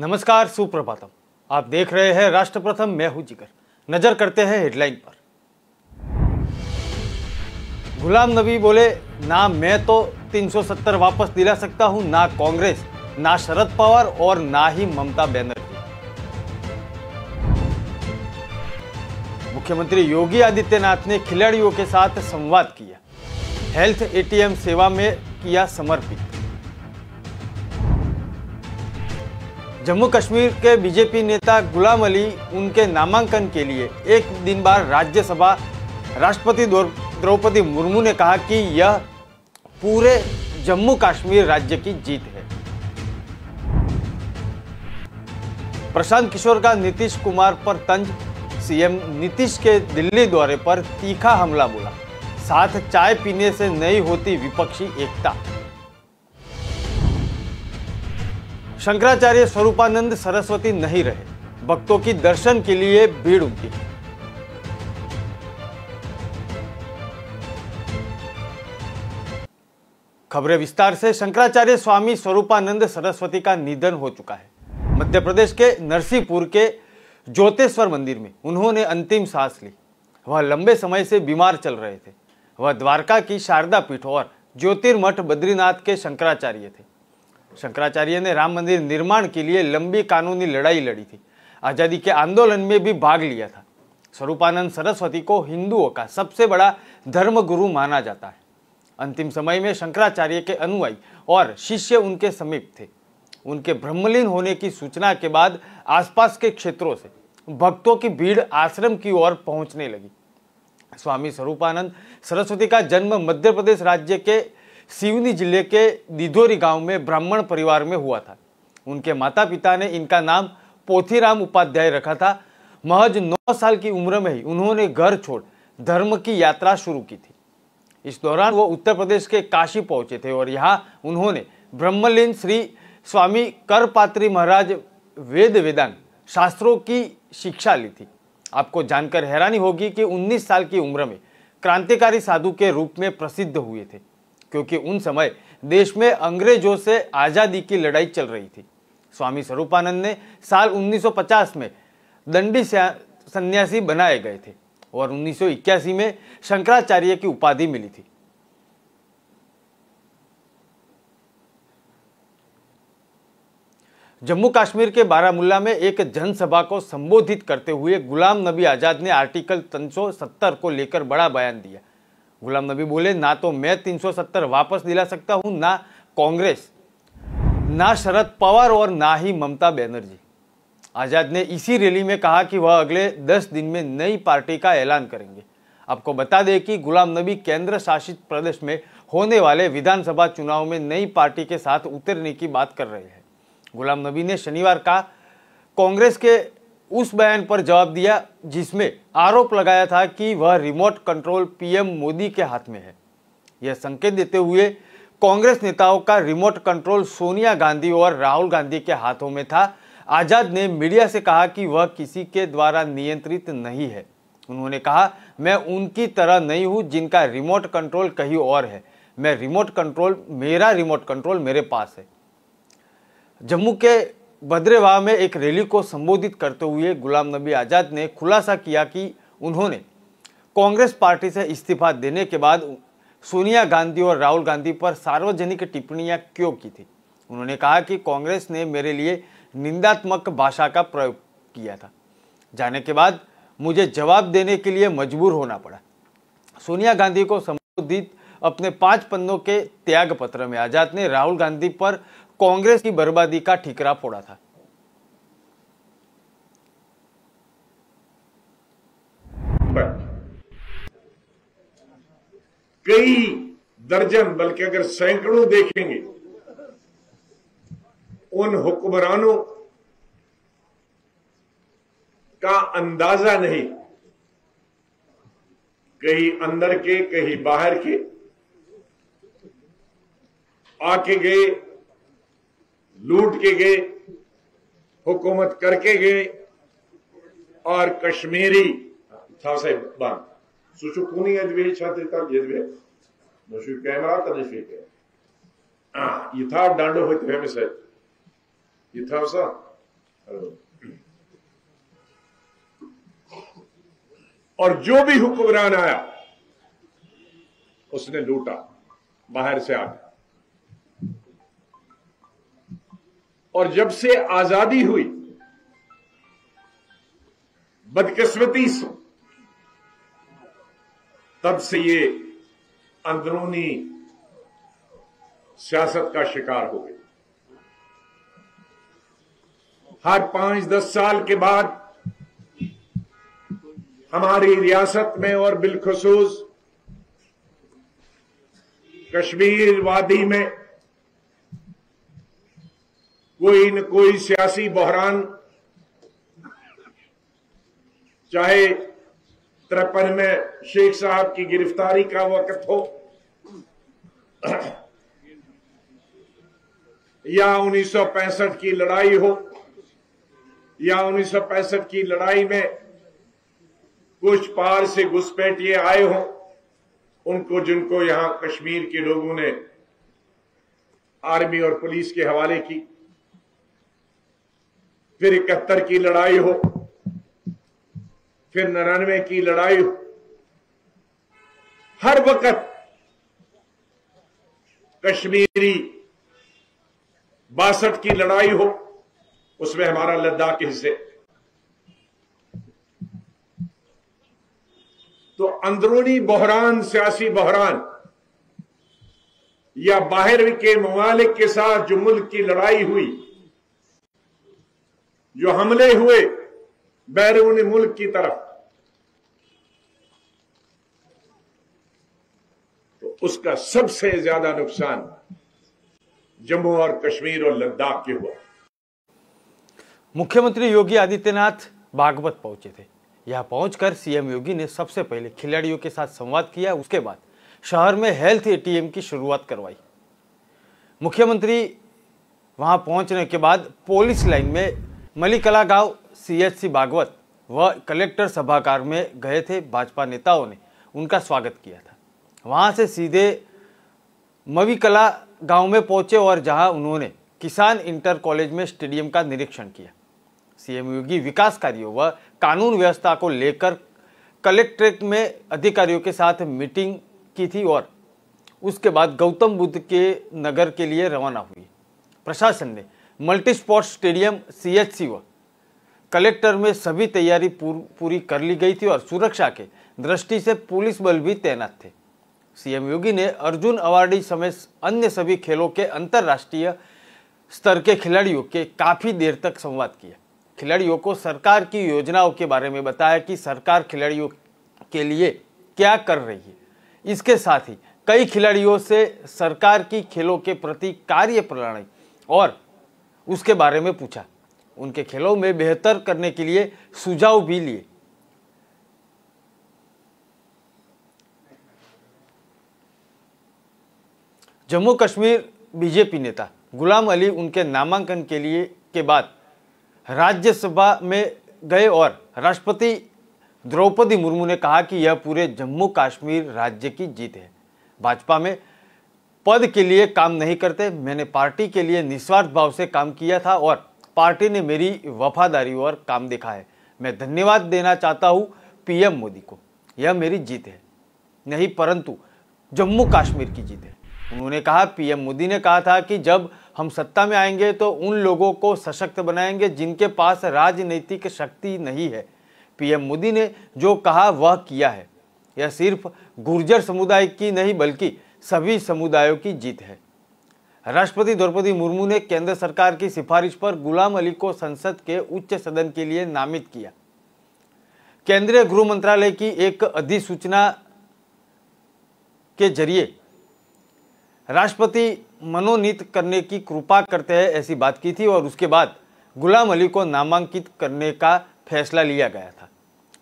नमस्कार, सुप्रभातम। आप देख रहे हैं राष्ट्र प्रथम, मैं हूं जिगर। नजर करते हैं हेडलाइन पर। गुलाम नबी बोले, ना मैं तो 370 वापस दिला सकता हूं, ना कांग्रेस, ना शरद पवार और ना ही ममता बनर्जी। मुख्यमंत्री योगी आदित्यनाथ ने खिलाड़ियों के साथ संवाद किया। हेल्थ एटीएम सेवा में किया समर्पित। जम्मू कश्मीर के बीजेपी नेता गुलाम अली उनके नामांकन के लिए एक दिन बाद राज्यसभा राष्ट्रपति द्रौपदी मुर्मू ने कहा कि यह पूरे जम्मू कश्मीर राज्य की जीत है। प्रशांत किशोर का नीतीश कुमार पर तंज। सीएम नीतीश के दिल्ली दौरे पर तीखा हमला बोला, साथ चाय पीने से नहीं होती विपक्षी एकता। शंकराचार्य स्वरूपानंद सरस्वती नहीं रहे, भक्तों की दर्शन के लिए भीड़ उमटी। खबरें विस्तार से। शंकराचार्य स्वामी स्वरूपानंद सरस्वती का निधन हो चुका है। मध्य प्रदेश के नरसिंहपुर के ज्योतेश्वर मंदिर में उन्होंने अंतिम सांस ली। वह लंबे समय से बीमार चल रहे थे। वह द्वारका की शारदा पीठ और ज्योतिर्मठ बद्रीनाथ के शंकराचार्य थे। शंकराचार्य ने राम मंदिर निर्माण के लिए लंबी कानूनी लड़ाई लड़ी थी। आजादी के आंदोलन में भी भाग लिया था। स्वरूपानंद सरस्वती को हिंदुओं का सबसे बड़ा धर्मगुरु माना जाता है। अंतिम समय में शंकराचार्य के अनुयायी और शिष्य उनके समीप थे। उनके ब्रह्मलीन होने की सूचना के बाद आसपास के क्षेत्रों से भक्तों की भीड़ आश्रम की ओर पहुंचने लगी। स्वामी स्वरूपानंद सरस्वती का जन्म मध्य प्रदेश राज्य के सिवनी जिले के दिधोरी गांव में ब्राह्मण परिवार में हुआ था। उनके माता पिता ने इनका नाम पोथीराम उपाध्याय रखा था। महज 9 साल की उम्र में ही उन्होंने घर छोड़ धर्म की यात्रा शुरू की थी। इस दौरान वो उत्तर प्रदेश के काशी पहुंचे थे और यहाँ उन्होंने ब्रह्मलीन श्री स्वामी करपात्री महाराज वेद वेदांत शास्त्रों की शिक्षा ली थी। आपको जानकर हैरानी होगी कि 19 साल की उम्र में क्रांतिकारी साधु के रूप में प्रसिद्ध हुए थे, क्योंकि उन समय देश में अंग्रेजों से आजादी की लड़ाई चल रही थी। स्वामी स्वरूपानंद ने साल 1950 में दंडी सन्यासी बनाए गए थे और 1981 में शंकराचार्य की उपाधि मिली थी। जम्मू कश्मीर के बारामुल्ला में एक जनसभा को संबोधित करते हुए गुलाम नबी आजाद ने आर्टिकल 370 को लेकर बड़ा बयान दिया। गुलाम नबी बोले, ना तो मैं 370 वापस दिला सकता हूं, ना कांग्रेस, ना शरद पवार और ना ही ममता बनर्जी। आजाद ने इसी रैली में कहा कि वह अगले 10 दिन में नई पार्टी का ऐलान करेंगे। आपको बता दें कि गुलाम नबी केंद्र शासित प्रदेश में होने वाले विधानसभा चुनाव में नई पार्टी के साथ उतरने की बात कर रहे हैं। गुलाम नबी ने शनिवार का कांग्रेस के उस बयान पर जवाब दिया जिसमें आरोप लगाया था कि वह रिमोट कंट्रोल पीएम मोदी के हाथ में है। यह संकेत देते हुए कांग्रेस नेताओं का रिमोट कंट्रोल सोनिया गांधी और राहुल गांधी के हाथों में था। आजाद ने मीडिया से कहा कि वह किसी के द्वारा नियंत्रित नहीं है। उन्होंने कहा, मैं उनकी तरह नहीं हूं जिनका रिमोट कंट्रोल कहीं और है। मेरा रिमोट कंट्रोल मेरे पास है। जम्मू के भद्रेवाह में एक रैली को संबोधित करते हुए गुलाम नबी आजाद ने खुलासा किया कि उन्होंने कांग्रेस पार्टी से इस्तीफा देने के बाद सोनिया गांधी और राहुल गांधी पर सार्वजनिक टिप्पणियां क्यों की थी। उन्होंने कहा कि कांग्रेस ने मेरे लिए निंदात्मक भाषा का प्रयोग किया था, जाने के बाद मुझे जवाब देने के लिए मजबूर होना पड़ा। सोनिया गांधी को संबोधित अपने 5 पन्नों के त्याग पत्र में आजाद ने राहुल गांधी पर कांग्रेस की बर्बादी का ठिकरा फोड़ा था। कई दर्जन बल्कि अगर सैकड़ों देखेंगे उन हुक्मरानों का अंदाजा नहीं, कहीं अंदर के कहीं बाहर के आके गए, लूट के गए, हुकूमत करके गए और कश्मीरी था से बंद सुचुकुनी अद्वे छात्रिका यद्वे नशु कैमरा तनफी के यथा डांडो होते हैं मिसे यथा सा और जो भी हुक्मरान आया उसने लूटा बाहर से आकर। और जब से आजादी हुई, बदकिस्मती से तब से ये अंदरूनी सियासत का शिकार हो गई। हर 5-10 साल के बाद हमारी रियासत में और बिलखुसूस कश्मीर वादी में कोई न कोई सियासी बहरान, चाहे 53 में शेख साहब की गिरफ्तारी का वक्त हो या 1965 की लड़ाई हो या 1965 की लड़ाई में कुछ पार से घुसपैठिए आए हों, उनको जिनको यहां कश्मीर के लोगों ने आर्मी और पुलिस के हवाले की, फिर 71 की लड़ाई हो, फिर 99 की लड़ाई हो, हर वक्त कश्मीरी 62 की लड़ाई हो, उसमें हमारा लद्दाख के हिस्से। तो अंदरूनी बहरान, सियासी बहरान या बाहर के ममालिक के साथ जो मुल्क की लड़ाई हुई, जो हमले हुए बैरून मुल्क की तरफ, तो उसका सबसे ज्यादा नुकसान जम्मू और कश्मीर और लद्दाख के हुआ। मुख्यमंत्री योगी आदित्यनाथ बागपत पहुंचे थे। यहां पहुंचकर सीएम योगी ने सबसे पहले खिलाड़ियों के साथ संवाद किया। उसके बाद शहर में हेल्थ एटीएम की शुरुआत करवाई। मुख्यमंत्री वहां पहुंचने के बाद पुलिस लाइन में मलिकला गांव, सीएचसी बागवत व कलेक्टर सभागार में गए थे। भाजपा नेताओं ने उनका स्वागत किया था। वहां से सीधे मविकला गांव में पहुंचे और जहां उन्होंने किसान इंटर कॉलेज में स्टेडियम का निरीक्षण किया। सीएम योगी विकास कार्यों व कानून व्यवस्था को लेकर कलेक्ट्रेट में अधिकारियों के साथ मीटिंग की थी और उसके बाद गौतम बुद्ध के नगर के लिए रवाना हुई। प्रशासन ने मल्टी स्पोर्ट स्टेडियम, सीएचसी व कलेक्टर में सभी तैयारी पूरी कर ली गई थी और सुरक्षा के दृष्टि से पुलिस बल भी तैनात थे। सीएम योगी ने अर्जुन अवार्डी समेत अन्य सभी खेलों के अंतर्राष्ट्रीय स्तर के खिलाड़ियों के काफी देर तक संवाद किया। खिलाड़ियों को सरकार की योजनाओं के बारे में बताया कि सरकार खिलाड़ियों के लिए क्या कर रही है। इसके साथ ही कई खिलाड़ियों से सरकार की खेलों के प्रति कार्य प्रणाली और उसके बारे में पूछा। उनके खेलों में बेहतर करने के लिए सुझाव भी लिए। जम्मू कश्मीर बीजेपी नेता गुलाम अली उनके नामांकन के बाद राज्यसभा में गए और राष्ट्रपति द्रौपदी मुर्मू ने कहा कि यह पूरे जम्मू कश्मीर राज्य की जीत है। भाजपा में पद के लिए काम नहीं करते, मैंने पार्टी के लिए निस्वार्थ भाव से काम किया था और पार्टी ने मेरी वफादारी और काम देखा है। मैं धन्यवाद देना चाहता हूं पीएम मोदी को। यह मेरी जीत है नहीं परंतु जम्मू कश्मीर की जीत है। उन्होंने कहा, पीएम मोदी ने कहा था कि जब हम सत्ता में आएंगे तो उन लोगों को सशक्त बनाएंगे जिनके पास राजनीतिक शक्ति नहीं है। पीएम मोदी ने जो कहा वह किया है। यह सिर्फ गुर्जर समुदाय की नहीं बल्कि सभी समुदायों की जीत है। राष्ट्रपति द्रौपदी मुर्मू ने केंद्र सरकार की सिफारिश पर गुलाम अली को संसद के उच्च सदन के लिए नामित किया। केंद्रीय गृह मंत्रालय की एक अधिसूचना के जरिए राष्ट्रपति मनोनीत करने की कृपा करते हैं ऐसी बात की थी और उसके बाद गुलाम अली को नामांकित करने का फैसला लिया गया था।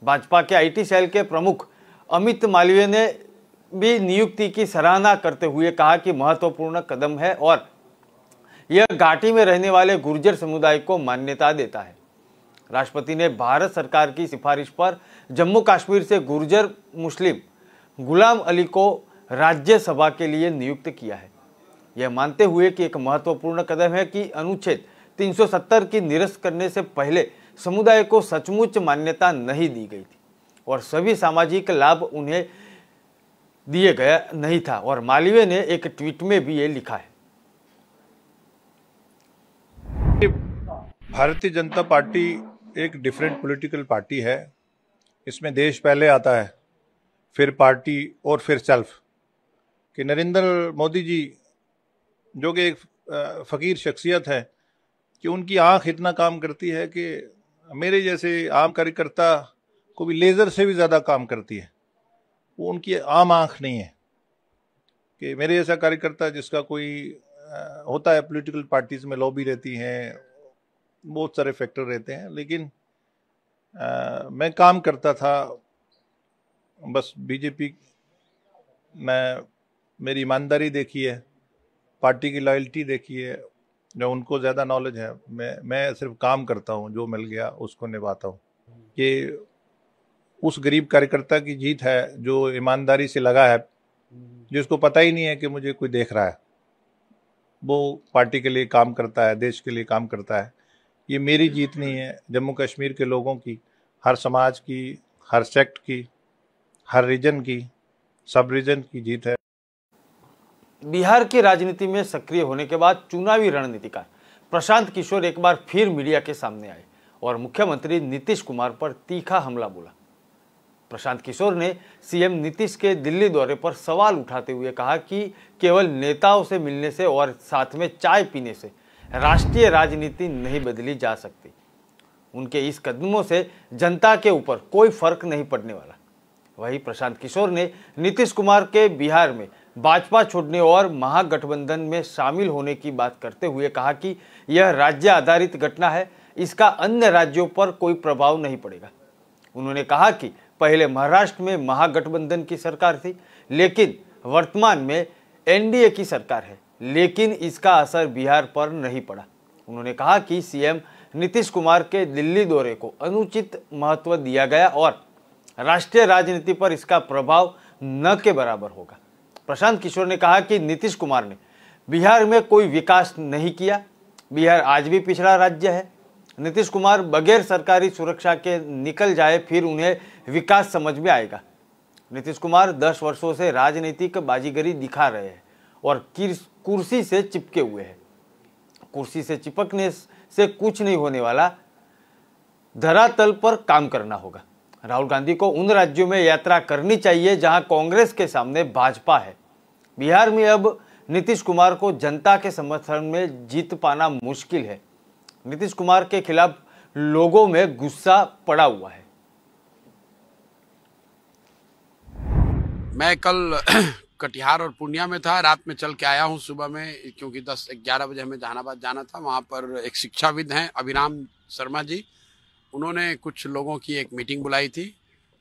भाजपा के आईटी सेल के प्रमुख अमित मालवीय ने भी नियुक्ति की सराहना करते हुए कहा कि महत्वपूर्ण कदम है और यह घाटी में रहने वाले गुर्जर समुदाय को मान्यता देता है। राष्ट्रपति ने भारत सरकार की सिफारिश पर जम्मू कश्मीर से गुर्जर मुस्लिम गुलाम अली को राज्यसभा के लिए नियुक्त किया है। यह मानते हुए कि एक महत्वपूर्ण कदम है कि अनुच्छेद 370 की निरस्त करने से पहले समुदाय को सचमुच मान्यता नहीं दी गई थी और सभी सामाजिक लाभ उन्हें दिए गया नहीं था। और मालवीय ने एक ट्वीट में भी ये लिखा है। भारतीय जनता पार्टी एक डिफरेंट पॉलिटिकल पार्टी है। इसमें देश पहले आता है, फिर पार्टी और फिर सेल्फ। कि नरेंद्र मोदी जी जो कि एक फ़कीर शख्सियत है कि उनकी आंख इतना काम करती है कि मेरे जैसे आम कार्यकर्ता को भी लेज़र से भी ज़्यादा काम करती है। वो उनकी आम आंख नहीं है कि मेरे जैसा कार्यकर्ता जिसका कोई होता है, पॉलिटिकल पार्टीज़ में लॉबी रहती हैं, बहुत सारे फैक्टर रहते हैं, लेकिन मैं काम करता था बस बीजेपी में। मेरी ईमानदारी देखी है, पार्टी की लॉयल्टी देखी है, जो उनको ज़्यादा नॉलेज है। मैं सिर्फ काम करता हूँ, जो मिल गया उसको निभाता हूँ। ये उस गरीब कार्यकर्ता की जीत है जो ईमानदारी से लगा है, जिसको पता ही नहीं है कि मुझे कोई देख रहा है। वो पार्टी के लिए काम करता है, देश के लिए काम करता है। ये मेरी जीत नहीं है, जम्मू कश्मीर के लोगों की, हर समाज की, हर सेक्ट की, हर रीजन की, सब रीजन की जीत है। बिहार की राजनीति में सक्रिय होने के बाद चुनावी रणनीतिकार प्रशांत किशोर एक बार फिर मीडिया के सामने आए और मुख्यमंत्री नीतीश कुमार पर तीखा हमला बोला। प्रशांत किशोर ने सीएम नीतीश के दिल्ली दौरे पर सवाल उठाते हुए कहा कि केवल नेताओं से मिलने से और साथ में चाय पीने से राष्ट्रीय राजनीति नहीं बदली जा सकती। उनके इस कदमों से जनता के ऊपर कोई फर्क नहीं पड़ने वाला। वहीं प्रशांत किशोर ने नीतीश कुमार के बिहार में भाजपा छोड़ने और महागठबंधन में शामिल होने की बात करते हुए कहा कि यह राज्य आधारित घटना है, इसका अन्य राज्यों पर कोई प्रभाव नहीं पड़ेगा। उन्होंने कहा कि पहले महाराष्ट्र में महागठबंधन की सरकार थी, लेकिन वर्तमान में एनडीए की सरकार है, लेकिन इसका असर बिहार पर नहीं पड़ा। उन्होंने कहा कि सीएम नीतीश कुमार के दिल्ली दौरे को अनुचित महत्व दिया गया और राष्ट्रीय राजनीति पर इसका प्रभाव न के बराबर होगा। प्रशांत किशोर ने कहा कि नीतीश कुमार ने बिहार में कोई विकास नहीं किया। बिहार आज भी पिछड़ा राज्य है। नीतीश कुमार बगैर सरकारी सुरक्षा के निकल जाए, फिर उन्हें विकास समझ में आएगा। नीतीश कुमार 10 वर्षों से राजनीतिक बाजीगरी दिखा रहे हैं और कुर्सी से चिपके हुए हैं। कुर्सी से चिपकने से कुछ नहीं होने वाला, धरातल पर काम करना होगा। राहुल गांधी को उन राज्यों में यात्रा करनी चाहिए जहां कांग्रेस के सामने भाजपा है। बिहार में अब नीतीश कुमार को जनता के समर्थन में जीत पाना मुश्किल है। नीतीश कुमार के खिलाफ लोगों में गुस्सा पड़ा हुआ है। मैं कल कटिहार और पूर्णिया में था, रात में चल के आया हूं सुबह में, क्योंकि 10-11 बजे हमें जहानाबाद जाना था। वहां पर एक शिक्षाविद हैं अभिराम शर्मा जी, उन्होंने कुछ लोगों की एक मीटिंग बुलाई थी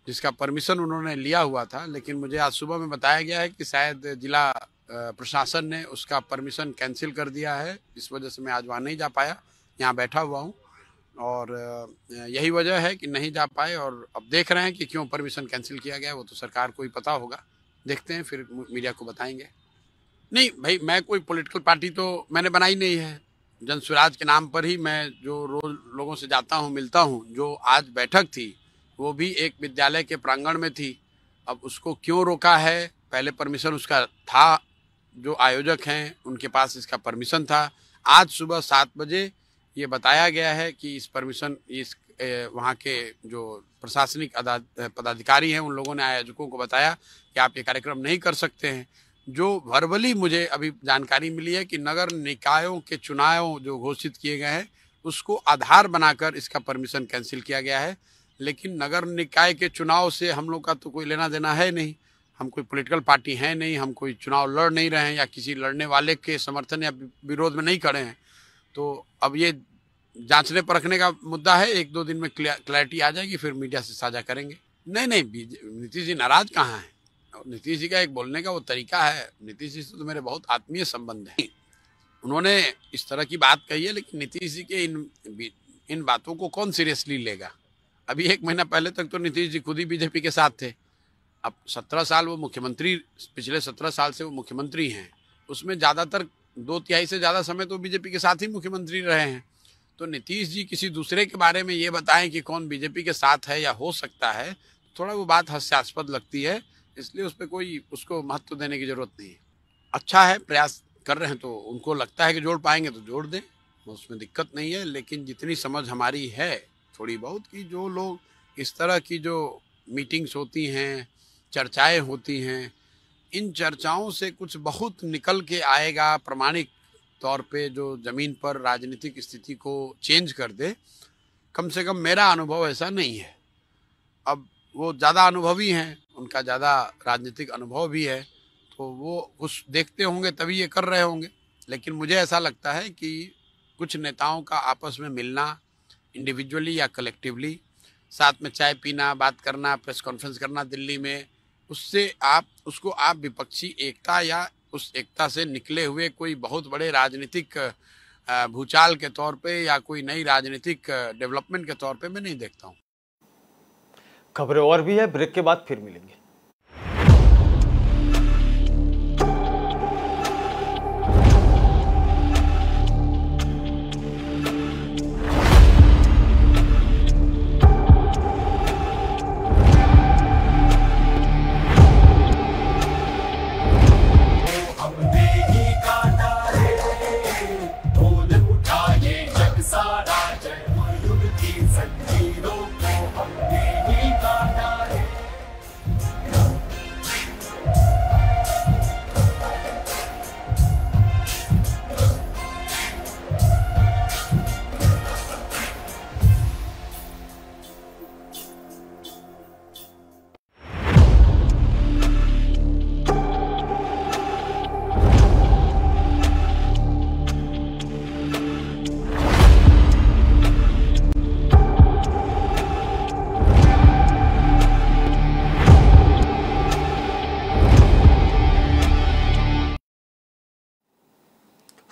जिसका परमिशन उन्होंने लिया हुआ था, लेकिन मुझे आज सुबह में बताया गया है कि शायद जिला प्रशासन ने उसका परमिशन कैंसिल कर दिया है। इस वजह से मैं आज वहाँ नहीं जा पाया, यहाँ बैठा हुआ हूँ और यही वजह है कि नहीं जा पाए। और अब देख रहे हैं कि क्यों परमिशन कैंसिल किया गया, वो तो सरकार को ही पता होगा। देखते हैं, फिर मीडिया को बताएंगे। नहीं भाई, मैं कोई पॉलिटिकल पार्टी तो मैंने बनाई नहीं है। जन स्वराज के नाम पर ही मैं जो रोज लोगों से जाता हूँ, मिलता हूँ। जो आज बैठक थी वो भी एक विद्यालय के प्रांगण में थी। अब उसको क्यों रोका है? पहले परमिशन उसका था, जो आयोजक हैं उनके पास इसका परमिशन था। आज सुबह 7 बजे ये बताया गया है कि इस परमिशन, इस वहाँ के जो प्रशासनिक पदाधिकारी हैं उन लोगों ने आयोजकों को बताया कि आप ये कार्यक्रम नहीं कर सकते हैं। जो वर्बली मुझे अभी जानकारी मिली है कि नगर निकायों के चुनाव जो घोषित किए गए हैं उसको आधार बनाकर इसका परमिशन कैंसिल किया गया है। लेकिन नगर निकाय के चुनाव से हम लोग का तो कोई लेना देना है नहीं। हम कोई पॉलिटिकल पार्टी है नहीं, हम कोई चुनाव लड़ नहीं रहे हैं या किसी लड़ने वाले के समर्थन या विरोध में नहीं खड़े हैं। तो अब ये जांचने परखने का मुद्दा है। 1-2 दिन में क्लैरिटी आ जाएगी, फिर मीडिया से साझा करेंगे। नहीं, नीतीश जी नाराज कहाँ हैं? नीतीश जी का एक बोलने का वो तरीका है। नीतीश जी से तो मेरे बहुत आत्मीय संबंध हैं। उन्होंने इस तरह की बात कही है, लेकिन नीतीश जी के इन बातों को कौन सीरियसली लेगा? अभी 1 महीना पहले तक तो नीतीश जी खुद ही बीजेपी के साथ थे। अब 17 साल वो मुख्यमंत्री, पिछले 17 साल से वो मुख्यमंत्री हैं, उसमें ज़्यादातर 2/3 से ज़्यादा समय तो बीजेपी के साथ ही मुख्यमंत्री रहे हैं। तो नीतीश जी किसी दूसरे के बारे में ये बताएं कि कौन बीजेपी के साथ है या हो सकता है, थोड़ा वो बात हास्यास्पद लगती है। इसलिए उस पर कोई उसको महत्व देने की जरूरत नहीं है। अच्छा है, प्रयास कर रहे हैं तो उनको लगता है कि जोड़ पाएंगे तो जोड़ दें, उसमें दिक्कत नहीं है। लेकिन जितनी समझ हमारी है थोड़ी बहुत कि जो लोग इस तरह की जो मीटिंग्स होती हैं, चर्चाएं होती हैं, इन चर्चाओं से कुछ बहुत निकल के आएगा प्रमाणिक तौर पे जो ज़मीन पर राजनीतिक स्थिति को चेंज कर दे, कम से कम मेरा अनुभव ऐसा नहीं है। अब वो ज़्यादा अनुभवी हैं, उनका ज़्यादा राजनीतिक अनुभव भी है, तो वो कुछ देखते होंगे तभी ये कर रहे होंगे। लेकिन मुझे ऐसा लगता है कि कुछ नेताओं का आपस में मिलना, इंडिविजुअली या कलेक्टिवली, साथ में चाय पीना, बात करना, प्रेस कॉन्फ्रेंस करना दिल्ली में, उससे उसको आप विपक्षी एकता या उस एकता से निकले हुए कोई बहुत बड़े राजनीतिक भूचाल के तौर पे या कोई नई राजनीतिक डेवलपमेंट के तौर पे मैं नहीं देखता हूँ। खबरें और भी है, ब्रेक के बाद फिर मिलेंगे।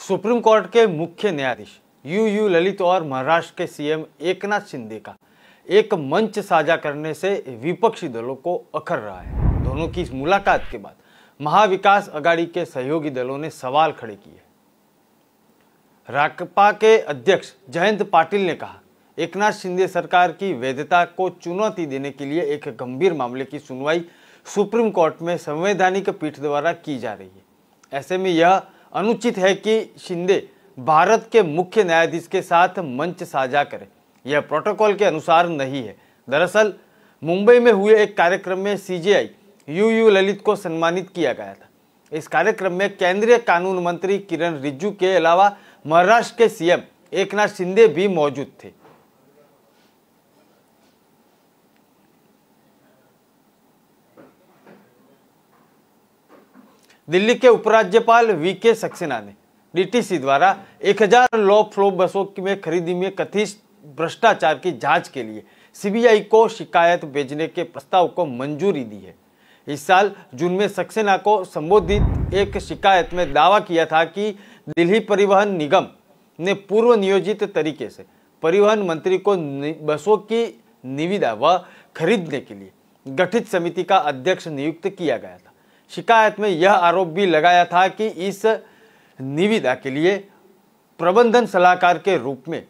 सुप्रीम कोर्ट के मुख्य न्यायाधीश यू ललित और महाराष्ट्र के सीएम एकनाथ शिंदे का एक मंच साझा करने से विपक्षी दलों को अखर रहा है। दोनों की इस मुलाकात के बाद महाविकास अघाड़ी के सहयोगी दलों ने सवाल खड़े किए। राकपा के अध्यक्ष जयंत पाटिल ने कहा, एकनाथ शिंदे सरकार की वैधता को चुनौती देने के लिए एक गंभीर मामले की सुनवाई सुप्रीम कोर्ट में संवैधानिक पीठ द्वारा की जा रही है। ऐसे में यह अनुचित है कि शिंदे भारत के मुख्य न्यायाधीश के साथ मंच साझा करें। यह प्रोटोकॉल के अनुसार नहीं है। दरअसल मुंबई में हुए एक कार्यक्रम में सीजेआई यू ललित को सम्मानित किया गया था। इस कार्यक्रम में केंद्रीय कानून मंत्री किरण रिजिजू के अलावा महाराष्ट्र के सीएम एकनाथ शिंदे भी मौजूद थे। दिल्ली के उपराज्यपाल वीके सक्सेना ने डीटीसी द्वारा 1000 लो फ्लो बसों में खरीदी में कथित भ्रष्टाचार की जांच के लिए सीबीआई को शिकायत भेजने के प्रस्ताव को मंजूरी दी है। इस साल जून में सक्सेना को संबोधित एक शिकायत में दावा किया था कि दिल्ली परिवहन निगम ने पूर्व नियोजित तरीके से परिवहन मंत्री को बसों की निविदा व खरीदने के लिए गठित समिति का अध्यक्ष नियुक्त किया गया था। शिकायत में यह आरोप भी लगाया था कि इस निविदा के लिए प्रबंधन सलाहकार के रूप में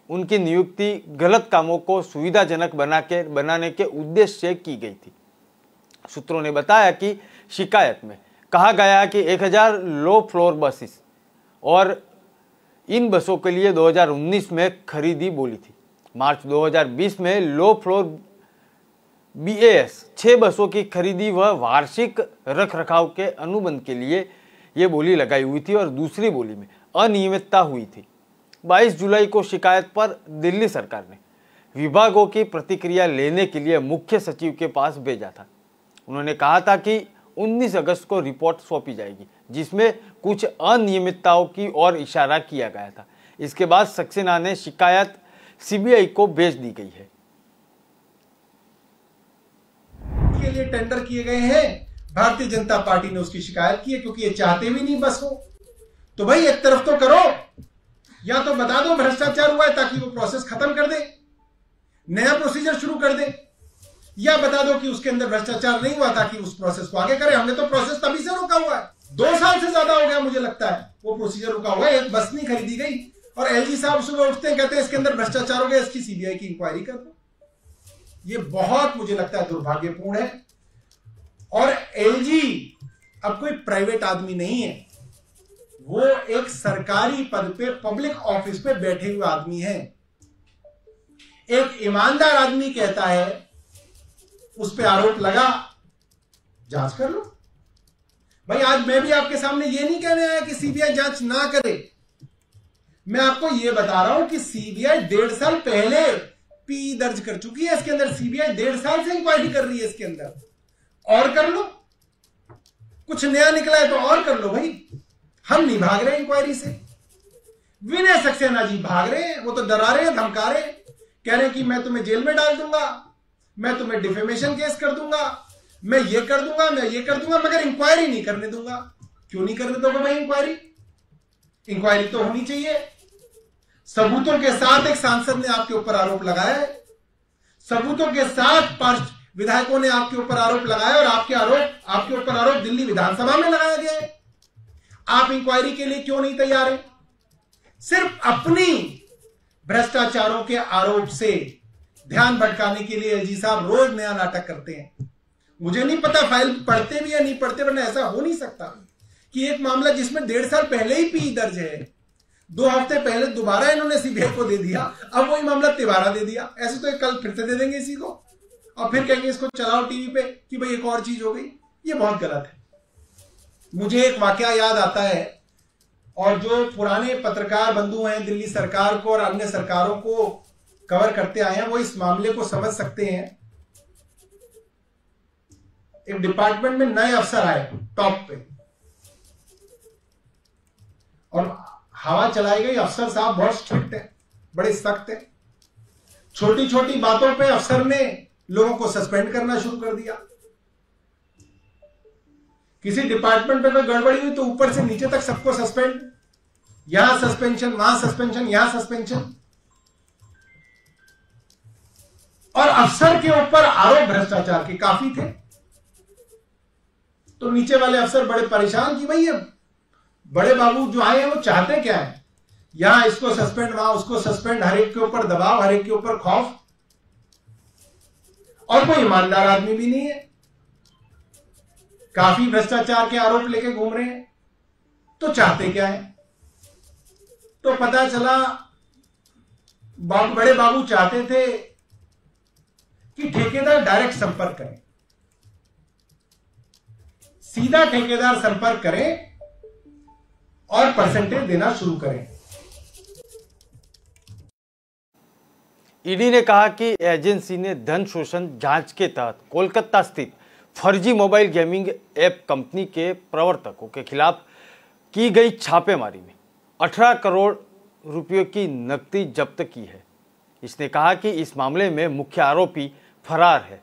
उनकी नियुक्ति गलत कामों को सुविधाजनक बनाने के उद्देश्य से की गई थी। सूत्रों ने बताया कि शिकायत में कहा गया कि 1000 लो फ्लोर बसेस और इन बसों के लिए 2019 में खरीदी बोली थी। मार्च 2020 में लो फ्लोर BAS 6 बसों की खरीदी व वार्षिक रखरखाव के अनुबंध के लिए ये बोली लगाई हुई थी और दूसरी बोली में अनियमितता हुई थी। 22 जुलाई को शिकायत पर दिल्ली सरकार ने विभागों की प्रतिक्रिया लेने के लिए मुख्य सचिव के पास भेजा था। उन्होंने कहा था कि 19 अगस्त को रिपोर्ट सौंपी जाएगी, जिसमें कुछ अनियमितताओं की ओर इशारा किया गया था। इसके बाद सक्सेना ने शिकायत सीबीआई को भेज दी गई है। के लिए टेंडर किए गए हैं, भारतीय जनता पार्टी ने उसकी शिकायत की है क्योंकि ये चाहते भी नहीं बस हो। तो भाई एक तरफ तो करो, या तो बता दो भ्रष्टाचार हुआ है ताकि वो प्रोसेस खत्म कर दे, नया प्रोसीजर शुरू कर दे, या बता दो कि उसके अंदर भ्रष्टाचार नहीं हुआ ताकि उस प्रोसेस को आगे करें। हमने तो प्रोसेस तभी से रुका हुआ है, 2 साल से ज्यादा हो गया मुझे लगता है वो प्रोसीजर रुका हुआ है। एक बस नहीं खरीदी गई, और एलजी साहब सुबह उठते हैं, कहते हैं इसके अंदर भ्रष्टाचार हो गया, इसकी सीबीआई की इंक्वायरी कर दो। ये बहुत मुझे लगता है दुर्भाग्यपूर्ण है। और एलजी अब कोई प्राइवेट आदमी नहीं है, वो एक सरकारी पद पे, पब्लिक ऑफिस पे बैठे हुए आदमी है। एक ईमानदार आदमी कहता है उस पे आरोप लगा, जांच कर लो भाई। आज मैं भी आपके सामने ये नहीं कहने आया कि सीबीआई जांच ना करे, मैं आपको ये बता रहा हूं कि सीबीआई 1.5 साल पहले पी दर्ज कर चुकी है इसके अंदर। सीबीआई 1.5 साल से इंक्वायरी कर रही है इसके अंदर, और कर लो। कुछ नया निकला है तो और कर लो भाई। हम नहीं भाग रहे इंक्वायरी से। विनय सक्सेना जी भाग रहे हैं, वो तो डरा रहे हैं, धमका रहे हैं, कह रहे हैं कि मैं तुम्हें जेल में डाल दूंगा, मैं तुम्हें डिफेमेशन केस कर दूंगा, मैं ये कर दूंगा, मैं ये कर दूंगा, मगर इंक्वायरी नहीं करने दूंगा। क्यों नहीं करने दोगे भाई इंक्वायरी? इंक्वायरी तो होनी चाहिए। सबूतों के साथ एक सांसद ने आपके ऊपर आरोप लगाया है, सबूतों के साथ 5 विधायकों ने आपके ऊपर आरोप लगाया, और आपके ऊपर आरोप दिल्ली विधानसभा में लगाया गया है। आप इंक्वायरी के लिए क्यों नहीं तैयार हैं? सिर्फ अपनी भ्रष्टाचारों के आरोप से ध्यान भटकाने के लिए एलजी साहब रोज नया नाटक करते हैं। मुझे नहीं पता फाइल पढ़ते भी या नहीं पढ़ते, वरना ऐसा हो नहीं सकता कि एक मामला जिसमें 1.5 साल पहले ही पी दर्ज है, 2 हफ्ते पहले दोबारा इन्होंने सीबीआई को दे दिया, अब वही मामला तिवारा दे दिया। ऐसे तो कल फिर से दे देंगे इसी को, और फिर कहेंगे इसको चलाओ टीवी पे कि भाई एक और चीज हो गई। ये बहुत गलत है। मुझे एक वाकया याद आता है, और जो पुराने पत्रकार बंधु हैं, दिल्ली सरकार को और अन्य सरकारों को कवर करते आए हैं, वो इस मामले को समझ सकते हैं। एक डिपार्टमेंट में नए अफसर आए टॉप पे, और हवा चलाई गई। अफसर साहब बहुत स्ट्रिक्ट है, बड़े सख्त है। छोटी छोटी बातों पे अफसर ने लोगों को सस्पेंड करना शुरू कर दिया। किसी डिपार्टमेंट में कोई गड़बड़ी हुई तो ऊपर से नीचे तक सबको सस्पेंड, यहां सस्पेंशन, वहां सस्पेंशन, यहां सस्पेंशन। और अफसर के ऊपर आरोप भ्रष्टाचार के काफी थे, तो नीचे वाले अफसर बड़े परेशान कि भाई ये बड़े बाबू जो आए हैं वो चाहते क्या है, यहां इसको सस्पेंड, वहां उसको सस्पेंड, हर एक के ऊपर दबाव, हर एक के ऊपर खौफ, और कोई ईमानदार आदमी भी नहीं है, काफी भ्रष्टाचार के आरोप लेके घूम रहे हैं। तो चाहते क्या है? तो पता चला बड़े बाबू चाहते थे कि ठेकेदार डायरेक्ट संपर्क करें, सीधा ठेकेदार संपर्क करें और परसेंटेज देना शुरू करें। ईडी ने कहा कि एजेंसी ने धन शोषण जांच के तहत कोलकाता स्थित फर्जी मोबाइल गेमिंग ऐप कंपनी के प्रवर्तकों के खिलाफ की गई छापेमारी में 18 करोड़ रुपयों की नकदी जब्त की है। इसने कहा कि इस मामले में मुख्य आरोपी फरार है।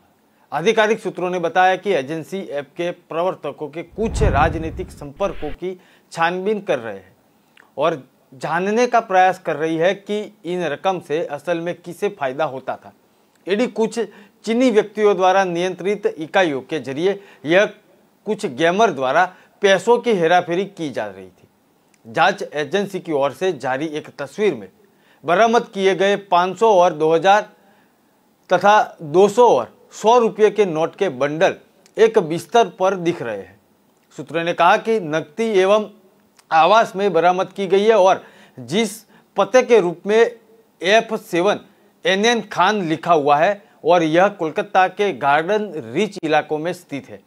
आधिकारिक सूत्रों ने बताया कि एजेंसी ऐप के प्रवर्तकों के कुछ राजनीतिक संपर्कों की छानबीन कर रहे हैं और जानने का प्रयास कर रही है कि इन रकम से असल में किसे फायदा होता था। ईडी कुछ चीनी व्यक्तियों द्वारा नियंत्रित इकाइयों के जरिए यह कुछ गेमर द्वारा पैसों की हेराफेरी की जा रही थी। जांच एजेंसी की ओर से जारी एक तस्वीर में बरामद किए गए 500 और 2000 तथा 200 और 100 रुपये के नोट के बंडल एक बिस्तर पर दिख रहे हैं। सूत्रों ने कहा कि नकदी एवं आवास में बरामद की गई है और जिस पते के रूप में F7 NN खान लिखा हुआ है और यह कोलकाता के गार्डन रिच इलाकों में स्थित है।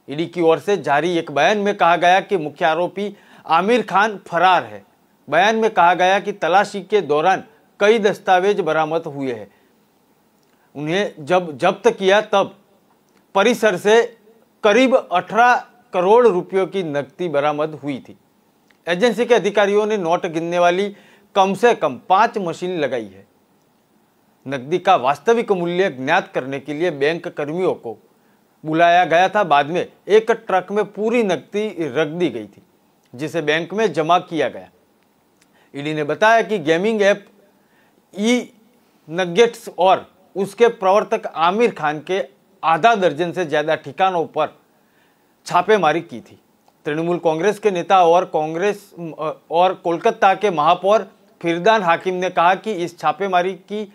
ईडी की ओर से जारी एक बयान में कहा गया कि मुख्य आरोपी आमिर खान फरार है। बयान में कहा गया कि तलाशी के दौरान कई दस्तावेज बरामद हुए हैं। उन्हें जब जब्त किया तब परिसर से करीब 18 करोड़ रुपयों की नकदी बरामद हुई थी। एजेंसी के अधिकारियों ने नोट गिनने वाली कम से कम 5 मशीन लगाई है। नकदी का वास्तविक मूल्य ज्ञात करने के लिए बैंक कर्मियों को बुलाया गया था। बाद में एक ट्रक में पूरी नकदी रख दी गई थी जिसे बैंक में जमा किया गया। ईडी ने बताया कि गेमिंग ऐप नगेट्स और उसके प्रवर्तक आमिर खान के आधा दर्जन से ज्यादा ठिकानों पर छापेमारी की थी। तृणमूल कांग्रेस के नेता और कोलकाता के महापौर फिरदान हाकिम ने कहा कि इस छापेमारी की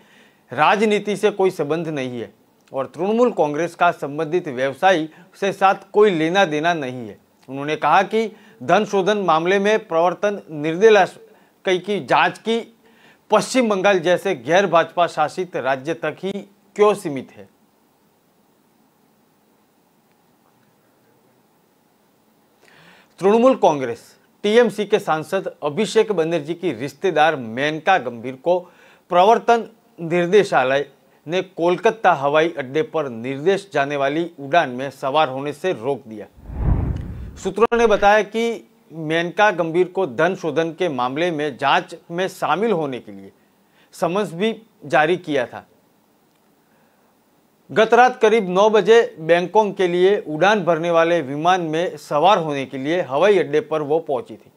राजनीति से कोई संबंध नहीं है और तृणमूल कांग्रेस का संबंधित व्यवसायी से साथ कोई लेना देना नहीं है। उन्होंने कहा कि धन शोधन मामले में प्रवर्तन निर्देशालय की जांच की पश्चिम बंगाल जैसे गैर भाजपा शासित राज्य तक ही क्यों सीमित है। तृणमूल कांग्रेस टीएमसी के सांसद अभिषेक बनर्जी की रिश्तेदार मेनका गंभीर को प्रवर्तन निर्देशालय ने कोलकाता हवाई अड्डे पर निर्देश जाने वाली उड़ान में सवार होने से रोक दिया। सूत्रों ने बताया कि मेनका गंभीर को धन शोधन के मामले में जांच में शामिल होने के लिए समन्स भी जारी किया था। गत रात करीब 9 बजे बैंकॉक के लिए उड़ान भरने वाले विमान में सवार होने के लिए हवाई अड्डे पर वो पहुंची थी।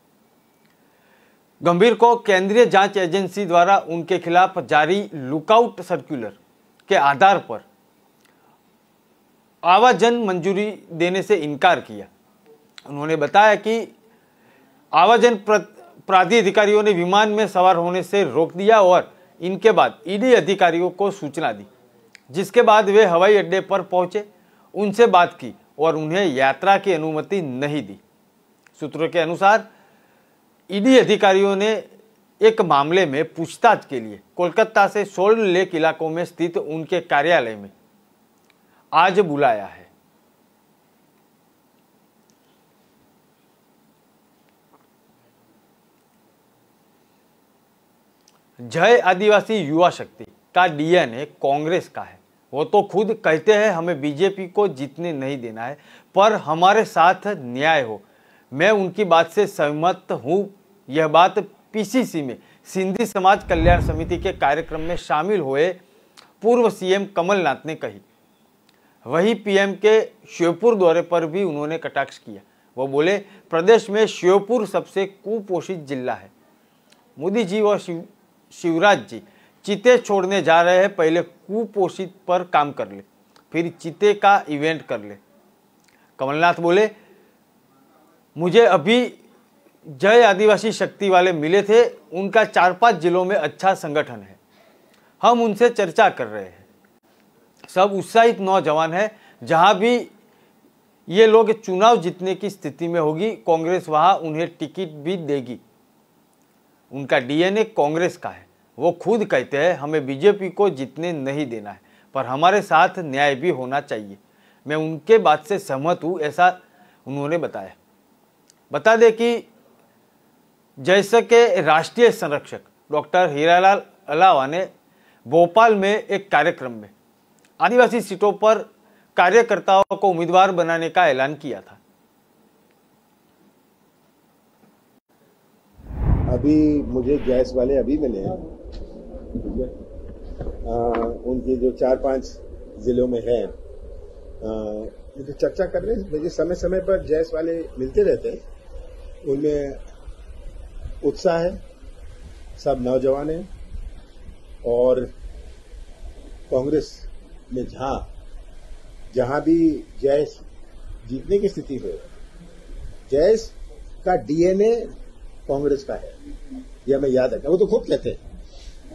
गंभीर को केंद्रीय जांच एजेंसी द्वारा उनके खिलाफ जारी लुकआउट सर्कुलर के आधार पर आवाजन मंजूरी देने से इनकार किया। उन्होंने बताया कि आवाजन प्राधिकारियों ने विमान में सवार होने से रोक दिया और इनके बाद ईडी अधिकारियों को सूचना दी, जिसके बाद वे हवाई अड्डे पर पहुंचे, उनसे बात की और उन्हें यात्रा की अनुमति नहीं दी। सूत्रों के अनुसार ईडी अधिकारियों ने एक मामले में पूछताछ के लिए कोलकाता से सोल्ट लेक इलाकों में स्थित उनके कार्यालय में आज बुलाया है। जय आदिवासी युवा शक्ति का डीएनए कांग्रेस का है। वो तो खुद कहते हैं हमें बीजेपी को जीतने नहीं देना है, पर हमारे साथ न्याय हो। मैं उनकी बात से सहमत हूं। यह बात पीसीसी में सिंधी समाज कल्याण समिति के कार्यक्रम में शामिल हुए पूर्व सीएम कमलनाथ ने कही। वही पीएम के श्योपुर दौरे पर भी उन्होंने कटाक्ष किया। वो बोले, प्रदेश में श्योपुर सबसे कुपोषित जिला है। मोदी जी और शिवराज जी चीते छोड़ने जा रहे हैं, पहले कुपोषित पर काम कर ले, फिर चीते का इवेंट कर ले। कमलनाथ बोले, मुझे अभी जय आदिवासी शक्ति वाले मिले थे, उनका 4-5 जिलों में अच्छा संगठन है, हम उनसे चर्चा कर रहे हैं। सब उत्साहित नौजवान है। जहां भी ये लोग चुनाव जीतने की स्थिति में होगी, कांग्रेस वहां उन्हें टिकट भी देगी। उनका डीएनए कांग्रेस का है। वो खुद कहते हैं हमें बीजेपी को जीतने नहीं देना है, पर हमारे साथ न्याय भी होना चाहिए। मैं उनके बात से सहमत हूं, ऐसा उन्होंने बताया। बता दें कि जैसे के राष्ट्रीय संरक्षक डॉक्टर हीरालाल अलावा ने भोपाल में एक कार्यक्रम में आदिवासी सीटों पर कार्यकर्ताओं को उम्मीदवार बनाने का ऐलान किया था। अभी मुझे गैस वाले अभी मिले हैं, उनके जो 4-5 जिलों में है, मुझे चर्चा कर रहे हैं। मुझे समय समय पर गैस वाले मिलते रहते हैं, उनमें उत्साह है, सब नौजवान हैं और कांग्रेस में जहां भी जैस जीतने की स्थिति हो, जैस का डीएनए कांग्रेस का है, यह हमें याद रखना। वो तो खुद कहते हैं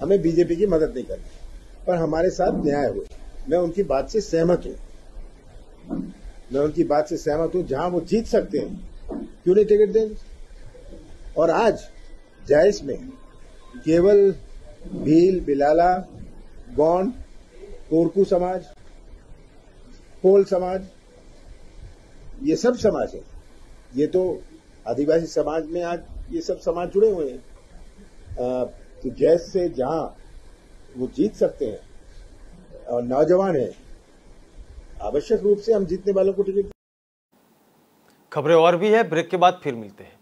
हमें बीजेपी की मदद नहीं करनी, पर हमारे साथ न्याय हो। मैं उनकी बात से सहमत हूं। जहां वो जीत सकते हैं क्यों नहीं टिकट दें। और आज जैस में केवल भील, बिलाला, गौंड, कोरकू समाज, कोल समाज, ये सब समाज है। ये तो आदिवासी समाज में आज ये सब समाज जुड़े हुए हैं। तो जैस से जहां वो जीत सकते हैं और नौजवान है, आवश्यक रूप से हम जीतने वालों को टिकट। खबरें और भी है, ब्रेक के बाद फिर मिलते हैं।